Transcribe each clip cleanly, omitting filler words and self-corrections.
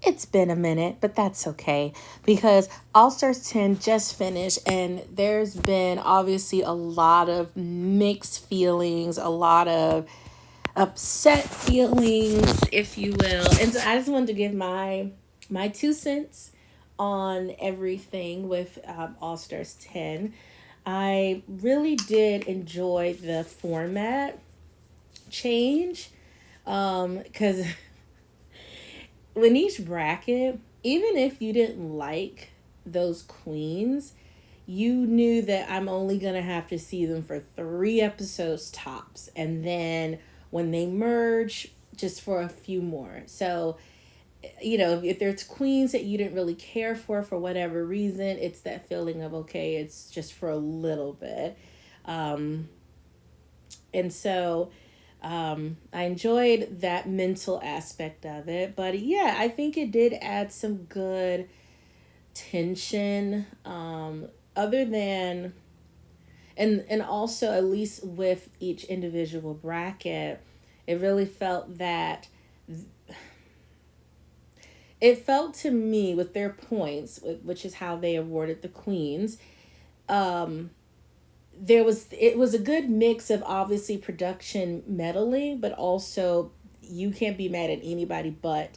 It's been a minute, but that's okay because All Stars 10 just finished, and there's been obviously a lot of mixed feelings, a lot of upset feelings, if you will. And so I just wanted to give my 2 cents on everything with All Stars 10. I really did enjoy the format change because when each bracket, even if you didn't like those queens, you knew that I'm only going to have to see them for 3 episodes tops. And then when they merge, just for a few more. So, if there's queens that you didn't really care for whatever reason, it's that feeling of, okay, it's just for a little bit. Um, and so I enjoyed that mental aspect of it. But yeah, I think it did add some good tension. Other than and also at least with each individual bracket, it really felt that it felt to me with their points, which is how they awarded the queens. Um, it was a good mix of obviously production meddling, but also you can't be mad at anybody but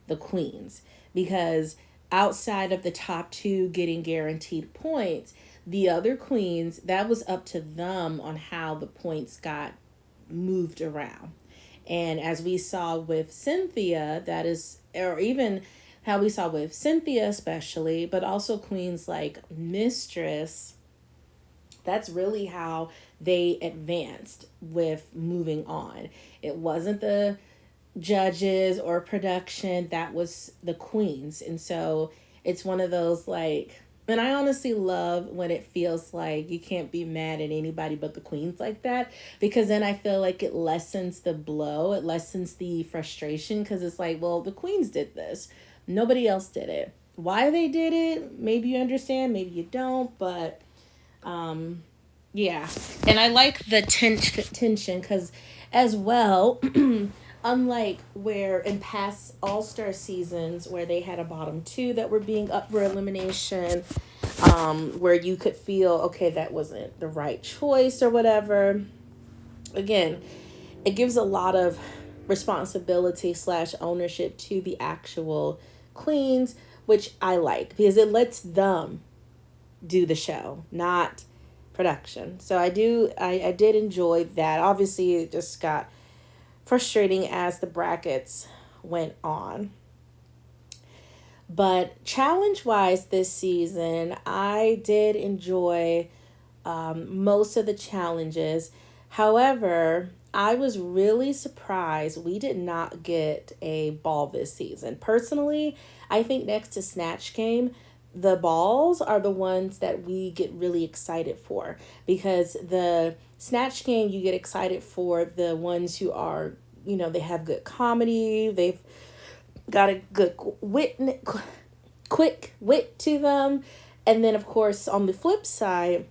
the queens because outside of the top two getting guaranteed points, the other queens, that was up to them on how the points got moved around. And as we saw with Cynthia, that is, or even how we saw with Cynthia, especially, but also queens like Mistress, that's really how they advanced with moving on. It wasn't the judges or production, that was the queens. And so it's one of those like, and I honestly love when it feels like you can't be mad at anybody but the queens like that, because then I feel like it lessens the blow, it lessens the frustration, because it's like, well, the queens did this, nobody else did it. Why they did it, maybe you understand, maybe you don't, but yeah. And I like the tension because, as well, unlike where in past All Star seasons where they had a bottom two that were being up for elimination, where you could feel, okay, that wasn't the right choice or whatever. Again, it gives a lot of responsibility slash ownership to the actual queens, which I like because it lets them do the show, not production. So I did enjoy that. Obviously it just got frustrating as the brackets went on. But challenge wise this season, I did enjoy most of the challenges. However, I was really surprised we did not get a ball this season. Personally, I think next to Snatch Game, the balls are the ones that we get really excited for, because the Snatch Game, you get excited for the ones who are, they have good comedy, they've got a good quick wit to them. And then, of course, on the flip side,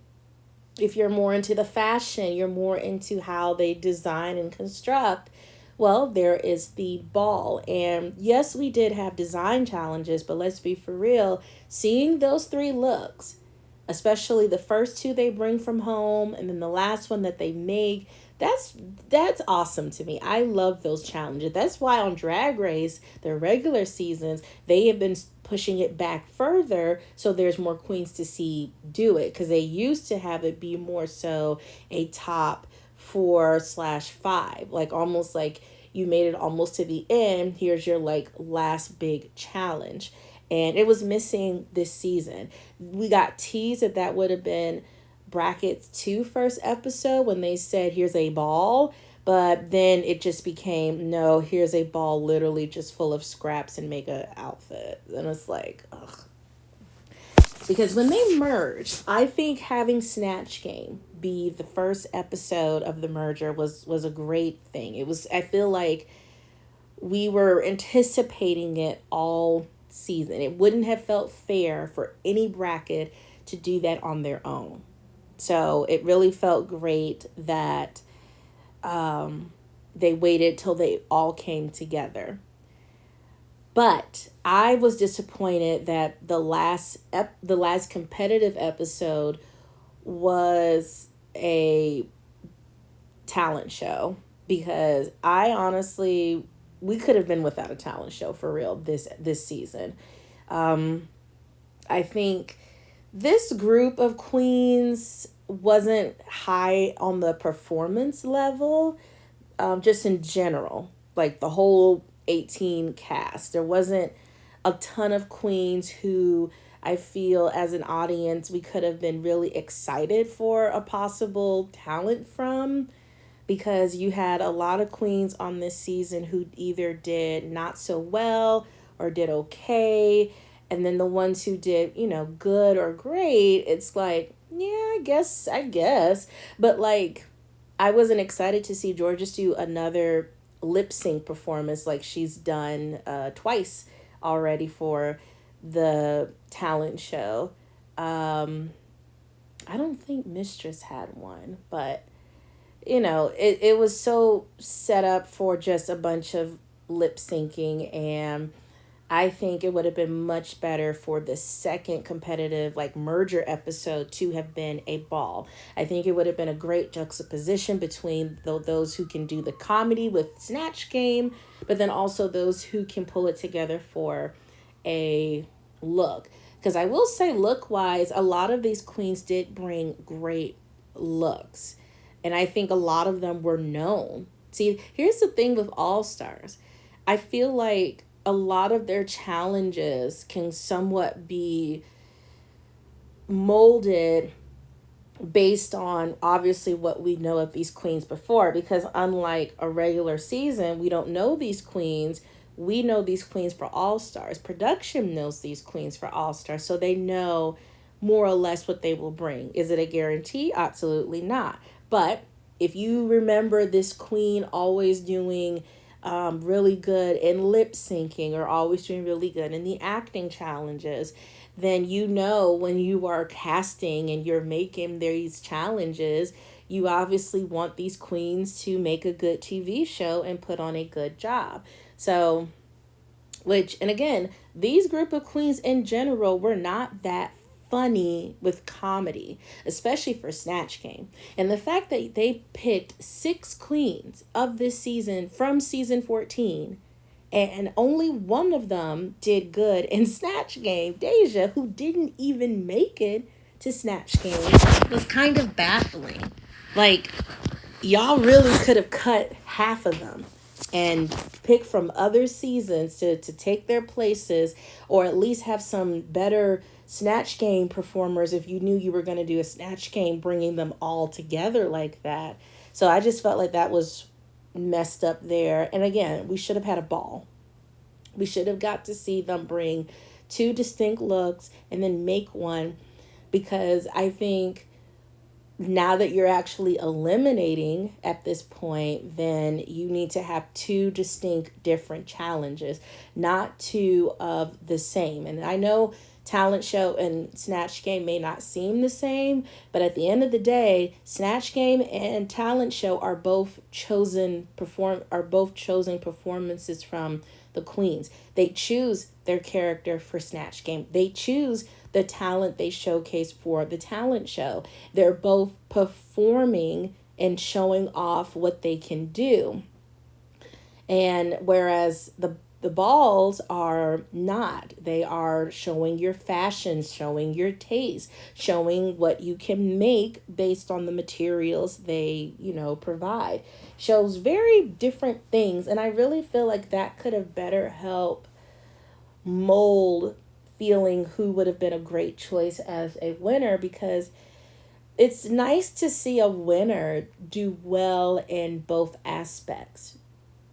if you're more into the fashion, you're more into how they design and construct, well, there is the ball. And yes, we did have design challenges, but let's be for real, seeing those 3 looks, especially the first 2 they bring from home and then the last one that they make, that's awesome to me. I love those challenges. That's why on Drag Race, their regular seasons, they have been pushing it back further so there's more queens to see do it, because they used to have it be more so a top 4/5, like almost like you made it almost to the end, here's your like last big challenge, and it was missing this season. We got teased that would have been brackets 2 first episode when they said here's a ball, but then it just became, no, here's a ball literally just full of scraps and make a outfit. And it's like, ugh. Because when they merged, I think having Snatch Game be the first episode of the merger was a great thing. It was, I feel like we were anticipating it all season. It wouldn't have felt fair for any bracket to do that on their own. So it really felt great that they waited till they all came together. But I was disappointed that the last competitive episode was a talent show, because I honestly, we could have been without a talent show for real this season. Um, I think this group of queens wasn't high on the performance level, just in general, like the whole 18 cast. There wasn't a ton of queens who I feel as an audience we could have been really excited for a possible talent from, because you had a lot of queens on this season who either did not so well or did okay. And then the ones who did, good or great, it's like, yeah, I guess. But like, I wasn't excited to see Georges do another lip sync performance like she's done twice already for the talent show. Um, I don't think Mistress had one, but it was so set up for just a bunch of lip syncing, and I think it would have been much better for the second competitive like merger episode to have been a ball. I think it would have been a great juxtaposition between those who can do the comedy with Snatch Game, but then also those who can pull it together for a look. Because I will say, look wise, a lot of these queens did bring great looks. And I think a lot of them were known. See, here's the thing with All Stars. I feel like a lot of their challenges can somewhat be molded based on obviously what we know of these queens before, because unlike a regular season, we don't know these queens. We know these queens for All Stars. Production knows these queens for All Stars, so they know more or less what they will bring. Is it a guarantee? Absolutely not. But if you remember this queen always doing really good in lip syncing, or always doing really good in the acting challenges, then when you are casting and you're making these challenges, you obviously want these queens to make a good TV show and put on a good job. So, and again, these group of queens in general were not that funny with comedy, especially for Snatch Game. And the fact that they picked 6 queens of this season from season 14, and only one of them did good in Snatch Game, Deja, who didn't even make it to Snatch Game, was kind of baffling. Like, y'all really could have cut half of them and pick from other seasons to take their places, or at least have some better Snatch Game performers if you knew you were going to do a Snatch Game, bringing them all together like that. So I just felt like that was messed up there. And again, we should have had a ball. We should have got to see them bring 2 distinct looks and then make one, because I think now that you're actually eliminating at this point, then you need to have 2 distinct different challenges, not 2 of the same. And I know talent show and Snatch Game may not seem the same, but at the end of the day, Snatch Game and talent show are both chosen performances from the queens. They choose their character for Snatch Game. They choose the talent they showcase for the talent show. They're both performing and showing off what they can do. And whereas the balls are not. They are showing your fashion, showing your taste, showing what you can make based on the materials they, provide. Shows very different things. And I really feel like that could have better helped mold feeling who would have been a great choice as a winner, because it's nice to see a winner do well in both aspects.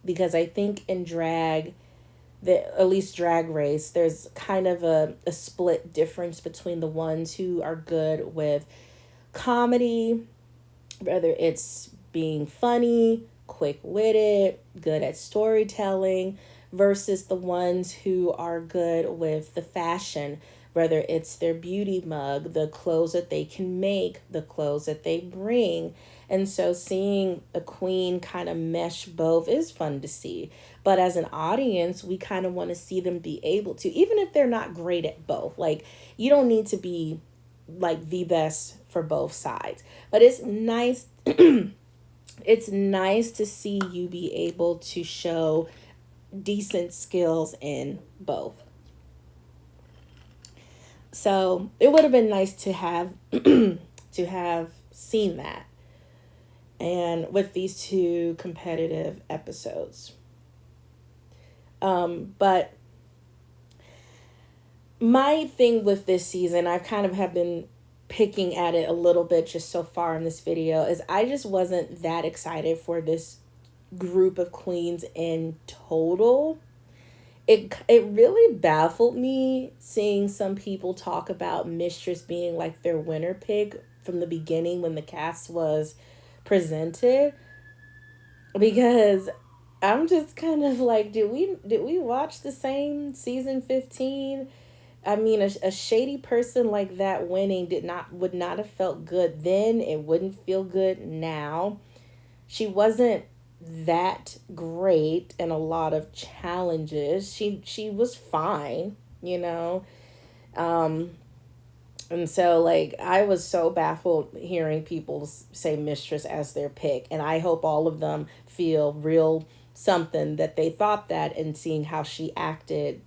Because I think in drag, at least Drag Race, there's kind of a split difference between the ones who are good with comedy, whether it's being funny, quick-witted, good at storytelling, versus the ones who are good with the fashion, whether it's their beauty mug, the clothes that they can make, the clothes that they bring. And so seeing a queen kind of mesh both is fun to see. But as an audience, we kind of want to see them be able to, even if they're not great at both. Like, you don't need to be like the best for both sides. But it's nice. It's nice to see you be able to show decent skills in both. So it would have been nice to have to have seen that, and with these two competitive episodes. But my thing with this season, I've kind of have been picking at it a little bit just so far in this video, is I just wasn't that excited for this group of queens in total. It really baffled me seeing some people talk about Mistress being like their winner pick from the beginning when the cast was presented, because I'm just kind of like, did we watch the same season 15? I mean, a shady person like that winning would not have felt good then. It wouldn't feel good now. She wasn't that great in a lot of challenges. She was fine, you know. And so, like, I was so baffled hearing people say Mistress as their pick, and I hope all of them feel real something that they thought that, and seeing how she acted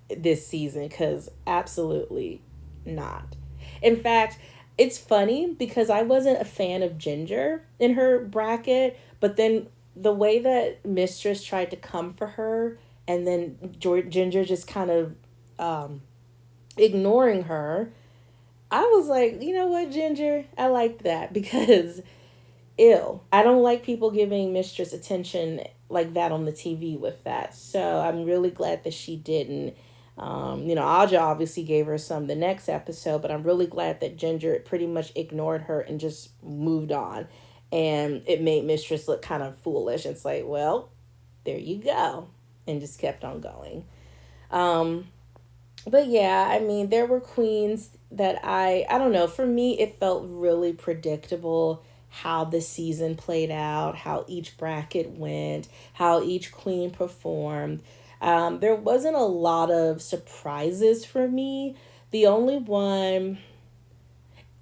this season, because absolutely not. In fact, it's funny because I wasn't a fan of Ginger in her bracket, but then the way that Mistress tried to come for her, and then Ginger just kind of ignoring her, I was like, you know what, Ginger, I like that, because ew, I don't like people giving Mistress attention like that on the TV with that. So I'm really glad that she didn't. Aja obviously gave her some the next episode, but I'm really glad that Ginger pretty much ignored her and just moved on. And it made Mistress look kind of foolish. It's like, well, there you go. And just kept on going. But yeah, I mean, there were queens that I don't know, for me, it felt really predictable how the season played out, how each bracket went, how each queen performed. There wasn't a lot of surprises for me. The only one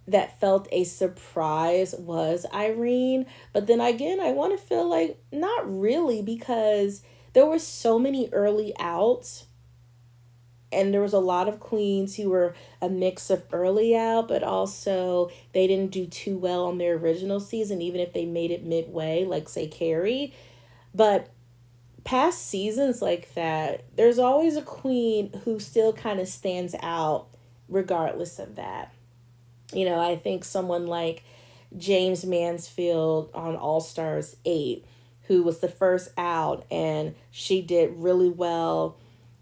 that felt a surprise was Irene. But then again, I want to feel like not really, because there were so many early outs. And there was a lot of queens who were a mix of early out, but also they didn't do too well on their original season, even if they made it midway, like, say, Carrie. But past seasons like that, there's always a queen who still kind of stands out regardless of that. You know, I think someone like James Mansfield on All Stars 8, who was the first out, and she did really well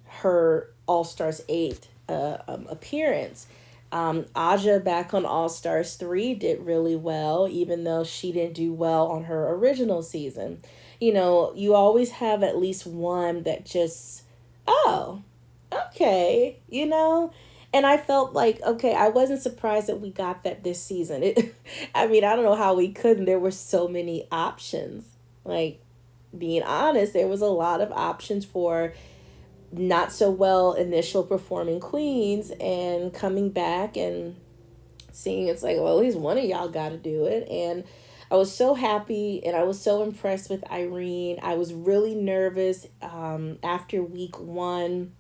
her All Stars 8 appearance. Aja back on All Stars 3 did really well, even though she didn't do well on her original season. You know, you always have at least one that just, oh, okay, you know? And I felt like, okay, I wasn't surprised that we got that this season. I mean, I don't know how we couldn't. There were so many options. Like, being honest, there was a lot of options for not so well initial performing queens, and coming back and seeing it's like, well, at least one of y'all got to do it. And I was so happy, and I was so impressed with Irene. I was really nervous after week 1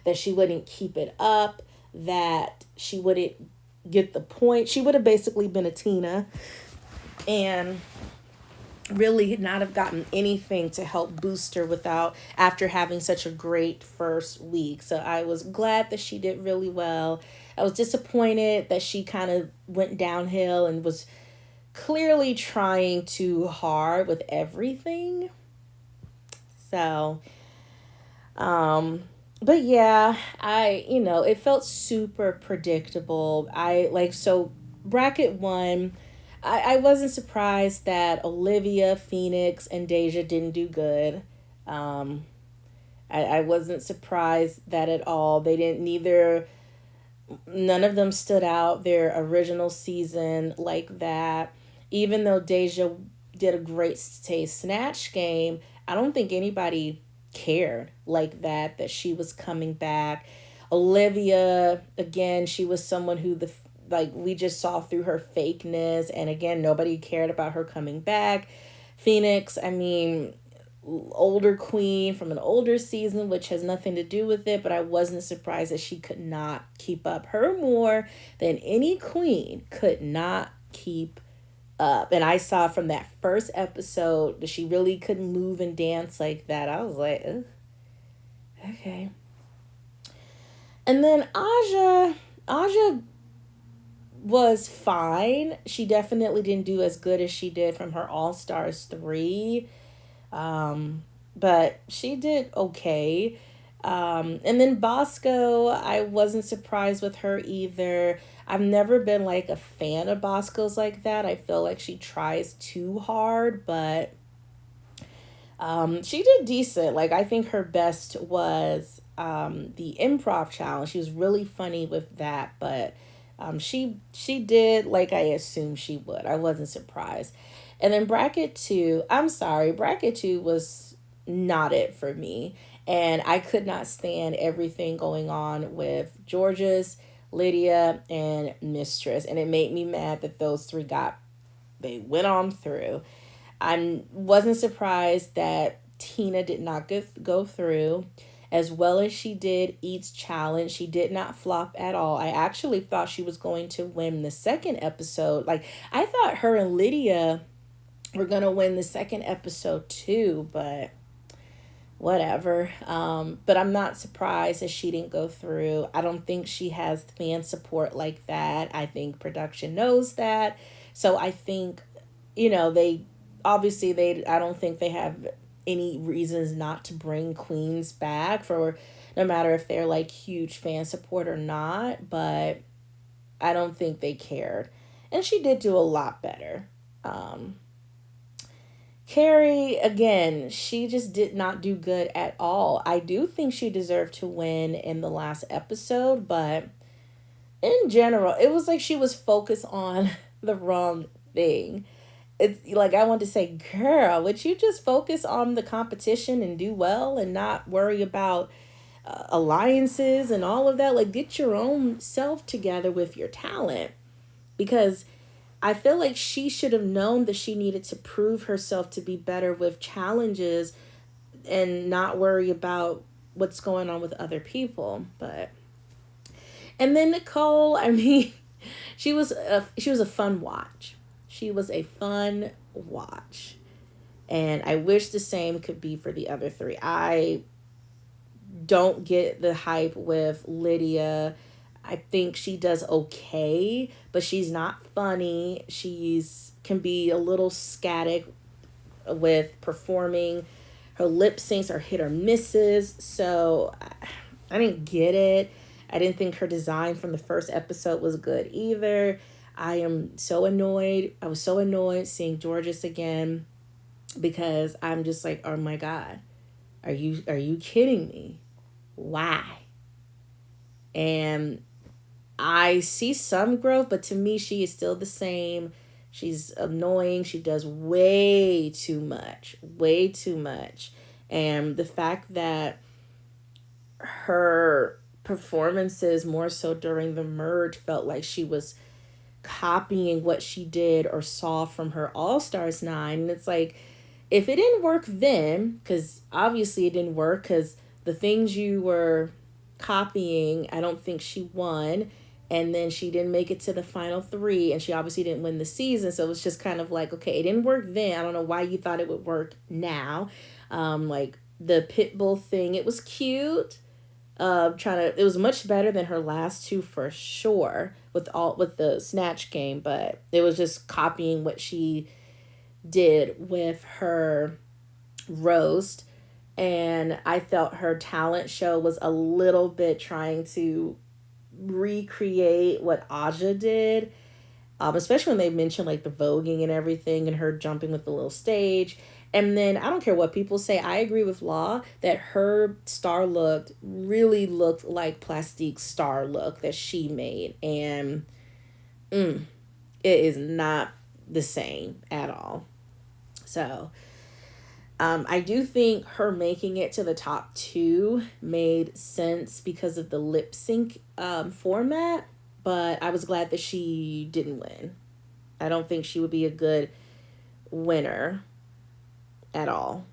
that she wouldn't keep it up, that she wouldn't get the point. She would have basically been a Tina and really not have gotten anything to help boost her after having such a great first week. So I was glad that she did really well. I was disappointed that she kind of went downhill and was clearly trying too hard with everything. So, but yeah, it felt super predictable. Bracket 1, I wasn't surprised that Olivia, Phoenix, and Deja didn't do good. I wasn't surprised that at all. They didn't, neither None of them stood out their original season like that. Even though Deja did a great say snatch game, I don't think anybody cared like that she was coming back. Olivia, again, she was someone who the like we just saw through her fakeness, and again, nobody cared about her coming back. Phoenix, I mean, older queen from an older season, which has nothing to do with it, but I wasn't surprised that she could not keep up. Her more than any queen could not keep up. And I saw from that first episode that she really couldn't move and dance like that. I was like, ugh, okay. And then Aja was fine. She definitely didn't do as good as she did from her All Stars 3. But she did okay. And then Bosco, I wasn't surprised with her either. I've never been like a fan of Bosco's like that. I feel like she tries too hard, but she did decent. Like, I think her best was the improv challenge. She was really funny with that, but she did like I assumed she would. I wasn't surprised. And then bracket 2, I'm sorry, bracket 2 was not it for me. And I could not stand everything going on with Georges, Lydia, and Mistress. And it made me mad that those three they went on through. I wasn't surprised that Tina did not go through as well as she did each challenge. She did not flop at all. I actually thought she was going to win the second episode. Like, I thought her and Lydia were going to win the second episode too, but whatever. But I'm not surprised that she didn't go through. I don't think she has fan support like that. I think production knows that. So I think, they obviously I don't think they have any reasons not to bring queens back, for no matter if they're like huge fan support or not, but I don't think they cared. And she did do a lot better. Carrie, again, she just did not do good at all. I do think she deserved to win in the last episode, but in general, it was like she was focused on the wrong thing. It's like I want to say, girl, would you just focus on the competition and do well and not worry about alliances and all of that? Like, get your own self together with your talent, because I feel like she should have known that she needed to prove herself to be better with challenges and not worry about what's going on with other people. But and then Nicole, I mean, she was a fun watch. She was a fun watch. And I wish the same could be for the other three. I don't get the hype with Lydia. I think she does okay, but she's not funny. She's can be a little scattic with performing. Her lip syncs are hit or misses. So I didn't get it. I didn't think her design from the first episode was good either. I am so annoyed. I was so annoyed seeing Georges again, because I'm just like, oh my God, are you kidding me? Why? And I see some growth, but to me, she is still the same. She's annoying. She does way too much. Way too much. And the fact that her performances, more so during the merge, felt like she was copying what she did or saw from her All Stars 9. And it's like, if it didn't work then, because obviously it didn't work, because the things you were copying, I don't think she won. And then she didn't make it to the final 3, and she obviously didn't win the season. So it was just kind of like, okay, it didn't work then. I don't know why you thought it would work now. Like the Pitbull thing, it was cute. It was much better than her last 2 for sure with the snatch game, but it was just copying what she did with her roast. And I felt her talent show was a little bit trying to recreate what Aja did, especially when they mentioned like the voguing and everything and her jumping with the little stage. And then I don't care what people say. I agree with Law that her star look really looked like Plastique's star look that she made. And it is not the same at all. So I do think her making it to the top two made sense because of the lip sync format, but I was glad that she didn't win. I don't think she would be a good winner at all.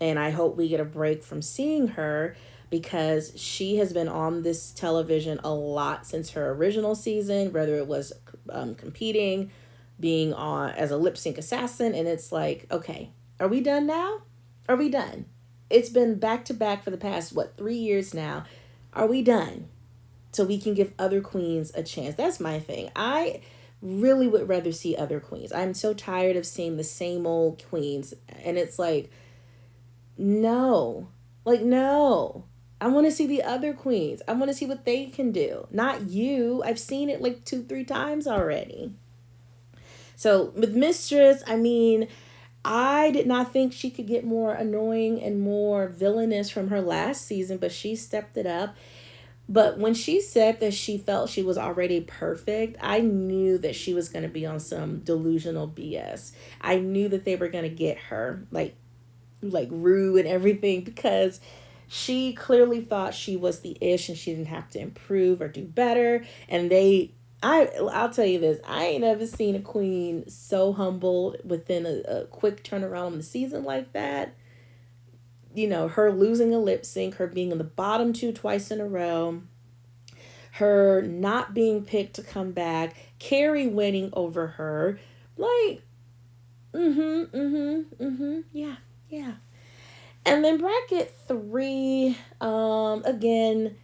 And I hope we get a break from seeing her because she has been on this television a lot since her original season, whether it was competing, being on as a lip sync assassin. And it's like, okay, are we done now? Are we done? It's been back to back for the past, 3 years now. Are we done? So we can give other queens a chance. That's my thing. I really would rather see other queens. I'm so tired of seeing the same old queens. And it's like, no. Like, no. I want to see the other queens. I want to see what they can do. Not you. I've seen it like 2-3 times already. So with Mistress, I mean, I did not think she could get more annoying and more villainous from her last season, but she stepped it up. But when she said that she felt she was already perfect, I knew that she was going to be on some delusional BS. I knew that they were going to get her, like Rue and everything, because she clearly thought she was the ish and she didn't have to improve or do better. And I'll tell you this, I ain't ever seen a queen so humbled within a quick turnaround on the season like that. You know, her losing a lip sync, her being in the bottom two twice in a row, her not being picked to come back, Carrie winning over her. Like, yeah, yeah. And then bracket 3, again,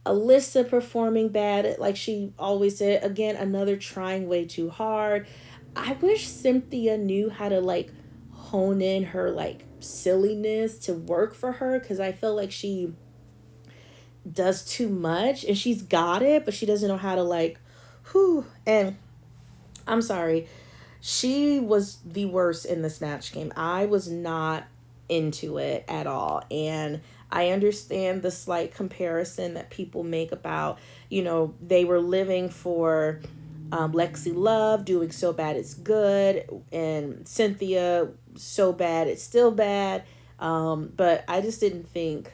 Alyssa performing bad, like she always did. Again, another trying way too hard. I wish Cynthia knew how to like hone in her like silliness to work for her, because I feel like she does too much and she's got it, but she doesn't know how to like, whew. And I'm sorry, she was the worst in the Snatch game. I was not into it at all. And I understand the slight comparison that people make about, they were living for Lexi Love doing so bad it's good, and Cynthia so bad it's still bad. But I just didn't think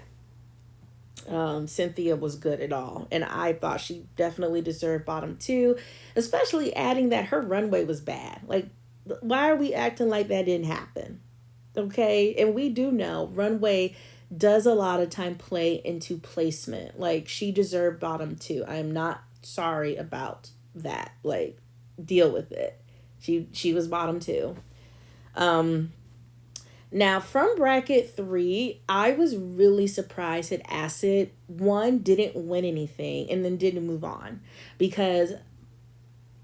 Cynthia was good at all. And I thought she definitely deserved bottom 2, especially adding that her runway was bad. Like, why are we acting like that didn't happen? Okay. And we do know runway does a lot of time play into placement. Like, she deserved bottom 2. I am not sorry about that. Like, deal with it. She was bottom 2. Now, from bracket 3, I was really surprised that Acid, 1, didn't win anything and then didn't move on, because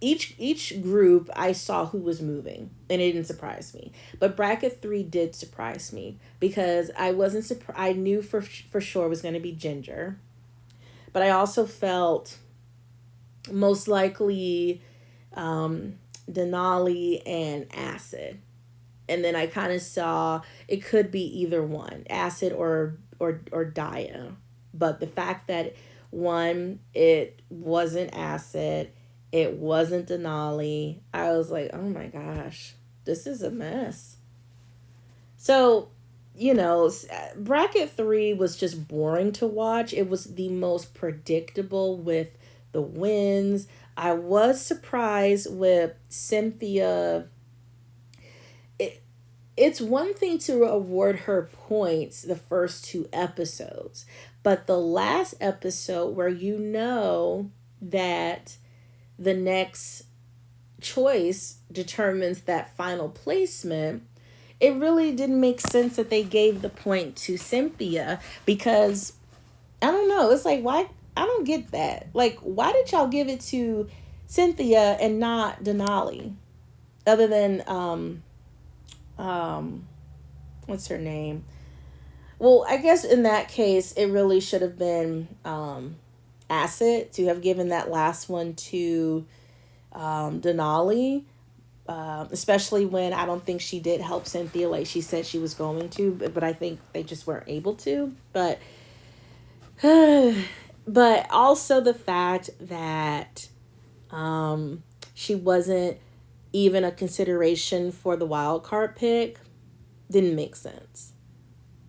each group I saw who was moving and it didn't surprise me. But bracket 3 did surprise me, because I wasn't surprised. I knew for sure it was going to be Ginger, but I also felt most likely Denali and Acid. And then I kind of saw it could be either one, Acid or Daya. But the fact that, 1, it wasn't Acid, it wasn't Denali, I was like, oh my gosh, this is a mess. So, bracket 3 was just boring to watch. It was the most predictable with the wins. I was surprised with Cynthia. It's one thing to award her points the first 2 episodes, but the last episode where that the next choice determines that final placement, it really didn't make sense that they gave the point to Cynthia, because I don't know, it's like, why? I don't get that. Like, why did y'all give it to Cynthia and not Denali? Other than what's her name? Well, I guess in that case, it really should have been Acid to have given that last one to Denali. especially when I don't think she did help Cynthia like she said she was going to, but I think they just weren't able to. But but also the fact that she wasn't even a consideration for the wild card pick didn't make sense.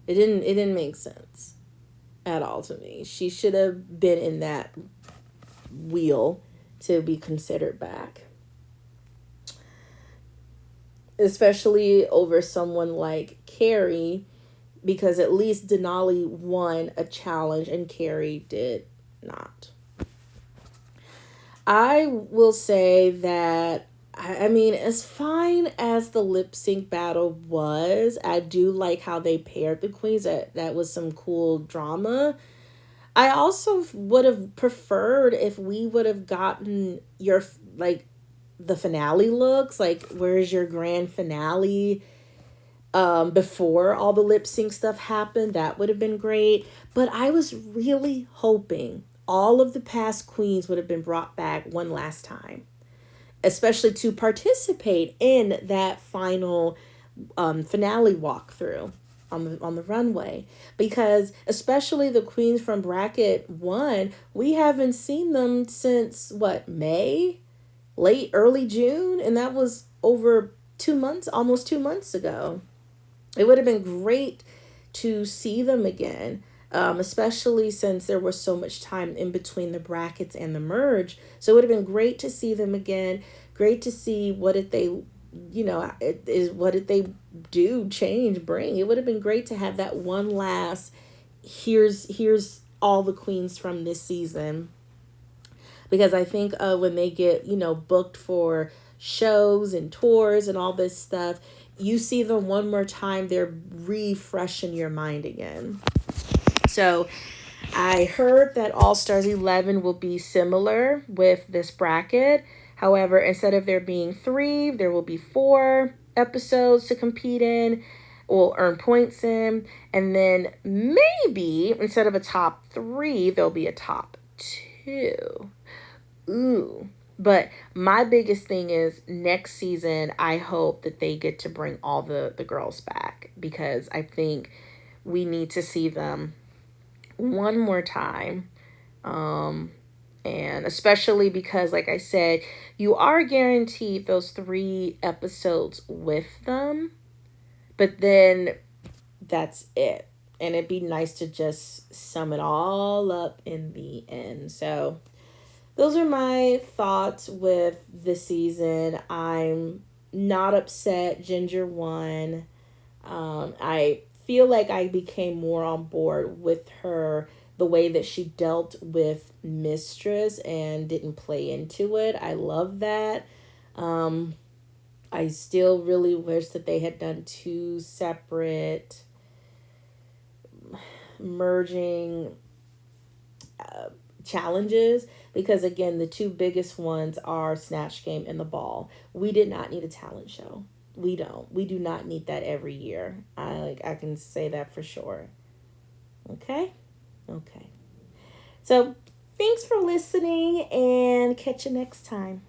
It didn't make sense at all to me. She should have been in that wheel to be considered back. Especially over someone like Carrie, because at least Denali won a challenge and Carrie did not. I will say that I mean, as fine as the lip sync battle was, I do like how they paired the queens. That was some cool drama. I also would have preferred if we would have gotten your like the finale looks, like where's your grand finale before all the lip sync stuff happened. That would have been great. But I was really hoping all of the past queens would have been brought back one last time, especially to participate in that final finale walkthrough on the runway, because especially the queens from bracket 1, we haven't seen them since what, May, late early June, and that was over 2 months, almost 2 months ago. It would have been great to see them again, especially since there was so much time in between the brackets and the merge. So it would have been great to see them again. Great to see what did they, what did they do, change, bring. It would have been great to have that one last, here's all the queens from this season. Because I think when they get, booked for shows and tours and all this stuff, you see them one more time, they're refreshing your mind again. So I heard that All Stars 11 will be similar with this bracket. However, instead of there being 3, there will be 4 episodes to compete in or earn points in. And then maybe instead of a top 3, there'll be a top 2. Ooh. But my biggest thing is next season, I hope that they get to bring all the girls back, because I think we need to see them one more time. And especially because, like I said, you are guaranteed those 3 episodes with them, but then that's it. And it'd be nice to just sum it all up in the end. So those are my thoughts with the season. I'm not upset Ginger won. I feel like I became more on board with her, the way that she dealt with Mistress and didn't play into it. I love that. I still really wish that they had done 2 separate merging challenges, because again, the 2 biggest ones are Snatch Game and the Ball. We did not need a talent show. We do not need that every year. I can say that for sure. Okay. So thanks for listening, and catch you next time.